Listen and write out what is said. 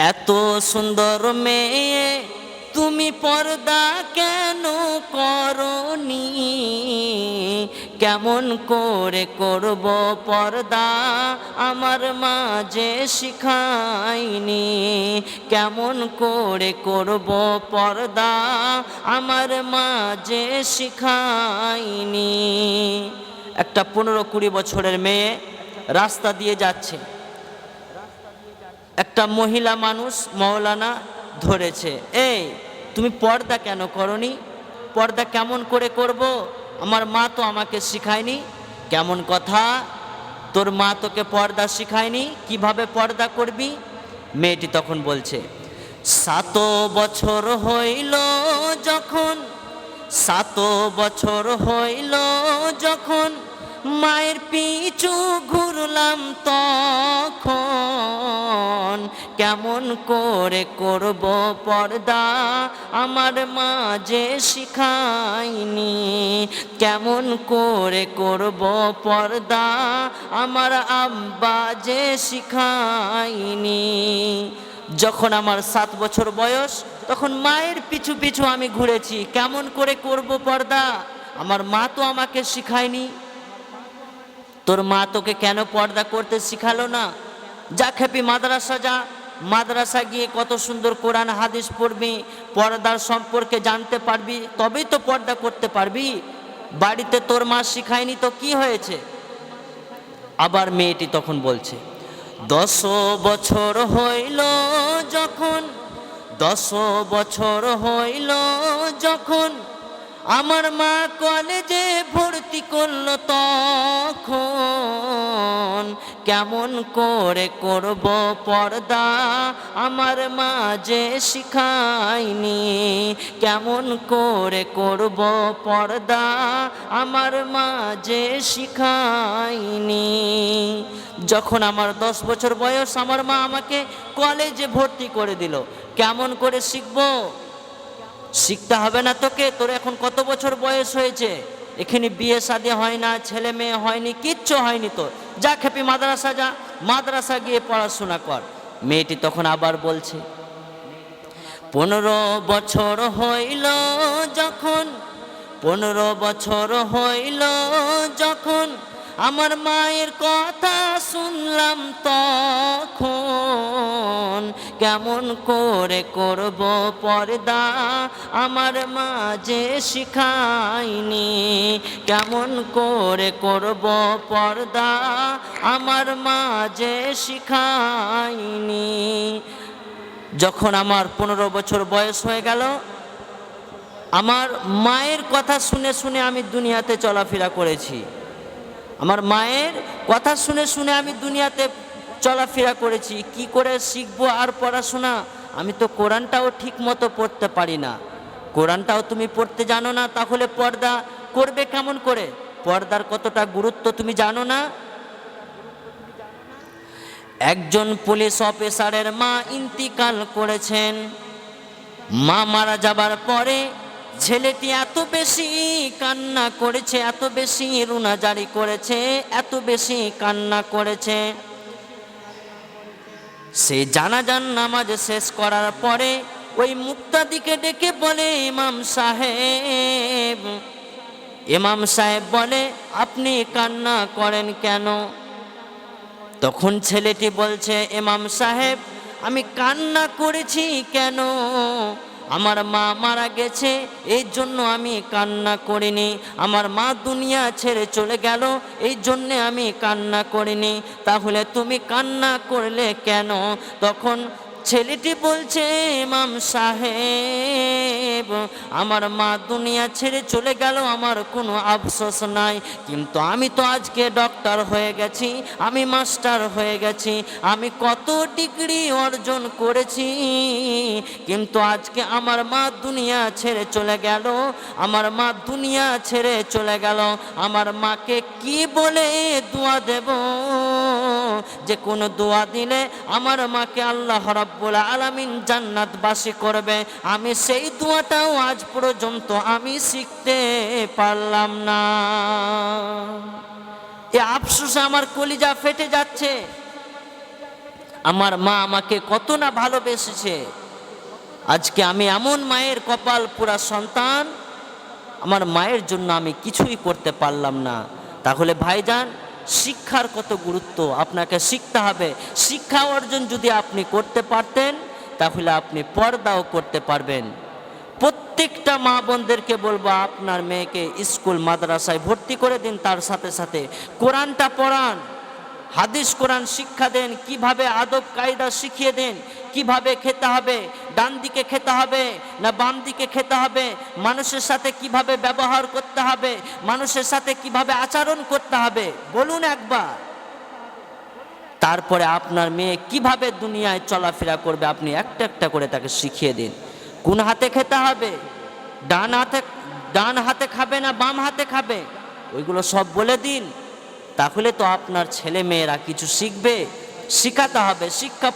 এত সুন্দর মেয়ে তুমি পর্দা কেন করনি? কেমন করে করব পর্দা আমার মাঝে শিখায়নি। কেমন করে করব পর্দা আমার মাঝে শিখায়নি। একটা 15-20 বছরের মেয়ে রাস্তা দিয়ে যাচ্ছে, একটা মহিলা মানুষ মৌলানা ধরেছে, এই তুমি পর্দা কেন করনি? পর্দা কেমন করে করব? আমার মা তো আমাকে শিখায়নি। কেমন কথা, তোর মা তোকে পর্দা শিখায়নি? কিভাবে পর্দা করবি? মেয়েটি তখন বলছে, 7 বছর হইল যখন, 7 বছর হইল যখন মায়ের পিছু ঘুরলাম তখন কেমন করে করব পর্দা আমার মাঝে শিখায়নি। কেমন করে করব পর্দা আমার আব্বা যে শিখায়নি। যখন আমার 7 বছর বয়স তখন মায়ের পিছু পিছু আমি ঘুরেছি। কেমন করে করব পর্দা? আমার মা তো আমাকে শিখায়নি। তোর মা তোকে কেন পর্দা করতে শিখালো না? যা খেপি মাদ্রাসা যা, মাদ্রাসা গিয়ে কত সুন্দর কোরআন হাদিস পড়বি, পর্দার সম্পর্কে জানতে পারবি, তবেই তো পর্দা করতে পারবি। বাড়িতে তোর মা শিখায়নি তো কি হয়েছে? আবার মেয়েটি তখন বলছে, 10 বছর হইল যখন, 10 বছর হইল যখন আমার মা কলেজে ভর্তি করলো তখন কেমন করে করব পর্দা আমার মাঝে শিখায়নি। কেমন করে করব পর্দা আমার মাঝে শিখায়নি। যখন আমার 10 বছর বয়স আমার মা আমাকে কলেজে ভর্তি করে দিল। কেমন করে শিখবো? শিখতে হবে না তোকে? তোর এখন কত বছর বয়স হয়েছে? এখানে বিয়ে শাদী হয় না, ছেলে মেয়ে হয়নি, কিচ্ছু হয়নি তোর। যা খেপি মাদ্রাসা যা, মাদ্রাসা গিয়ে পড়াশোনা কর। মেয়েটি তখন আবার বলছে, 15 বছর হইল যখন, 15 বছর হইল যখন আমার মায়ের কথা শুনলাম তখন কেমন করে করব পর্দা আমার মাঝে শিখায়নি। কেমন করে করব পর্দা আমার মাঝে শিখায়নি। যখন আমার 15 বছর বয়স হয়ে গেল, আমার মায়ের কথা শুনে শুনে আমি দুনিয়াতে চলাফেরা করেছি। আমার মায়ের কথা শুনে শুনে আমি দুনিয়াতে চলাফেরা করেছি। কি করে শিখবো আর পড়াশোনা? আমি তো কোরআনটাও ঠিক মতো পড়তে পারি না। কোরআনটাও তুমি পড়তে জানো না, তাহলে পর্দা করবে কেমন করে? পর্দার কতটা গুরুত্ব তুমি জানো না? একজন পুলিশ অফিসারের মা ইন্তিকাল করেছেন। মা মারা যাবার পরে ছেলেটি এত বেশি কান্না করেছে, এত বেশি রুনাজারি করেছে, এত বেশি কান্না করেছে। সে জানাজার নামাজ শেষ করার পরে ওই মুক্তাদিকে ডেকে বলে, ইমাম সাহেব, ইমাম সাহেব বলে, আপনি কান্না করেন কেন? তখন ছেলেটি বলছে, ইমাম সাহেব, আমি কান্না করেছি কেন? আমার মা মারা গেছে, এই জন্য আমি কান্না করিনি। আমার মা দুনিয়া ছেড়ে চলে গেল, এই জন্যে আমি কান্না করিনি। তাহলে তুমি কান্না করলে কেন? তখন ছেলেটি বলছে, ইমাম সাহেব, আমার মা দুনিয়া ছেড়ে চলে গেল, আমার কোনো আফসোস নাই, কিন্তু আমি তো আজকে ডক্টর হয়ে গেছি, আমি মাস্টার হয়ে গেছি, আমি কত ডিগ্রি অর্জন করেছি, কিন্তু আজকে আমার মা দুনিয়া ছেড়ে চলে গেল। আমার মা দুনিয়া ছেড়ে চলে গেল, আমার মাকে কি বলে দোয়া দেব? যে কোনো দোয়া দিলে আমার মাকে আল্লাহ রাব্বুল আলামিন জান্নাতবাসী করবে, আমি সেই দোয়াটাও আজ পর্যন্ত আমি শিখতে পারলাম না। এ আফসোসে আমার কলিজা ফেটে যাচ্ছে। আমার মা আমাকে কত না ভালোবেসেছে, আজকে আমি এমন মায়ের কপাল পুরা সন্তান, আমার মায়ের জন্য আমি কিছুই করতে পারলাম না। তাহলে ভাইজান, শিক্ষার কত গুরুত্ব, আপনাকে শিখতে হবে। শিক্ষা অর্জন যদি আপনি করতে পারতেন, তাহলে আপনি পর্দাও করতে পারবেন। প্রত্যেকটা মা বোনদেরকে বলবো, আপনার মেয়েকে স্কুল মাদ্রাসায় ভর্তি করে দিন, তার সাথে সাথে কোরআনটা পড়ান, হাদিস কোরআন শিক্ষা দেন, কিভাবে আদব কায়দা শিখিয়ে দেন, কিভাবে খেতে হবে, ডান দিকে খেতে হবে না বাম দিকে খেতে হবে, মানুষের সাথে কিভাবে ব্যবহার করতে হবে, মানুষের সাথে কিভাবে আচরণ করতে হবে, বলুন একবার। তারপরে আপনার মেয়ে কিভাবে দুনিয়ায় চলাফেরা করবে, আপনি একটা একটা করে তাকে শিখিয়ে দিন। কোন হাতে খেতে হবে, ডান হাতে খাবে না বাম হাতে খাবে, ওইগুলো সব বলে দিন। তাহলে তো আপনার ছেলে মেয়েরা কিছু শিখবে। শিখাতে হবে, শিক্ষা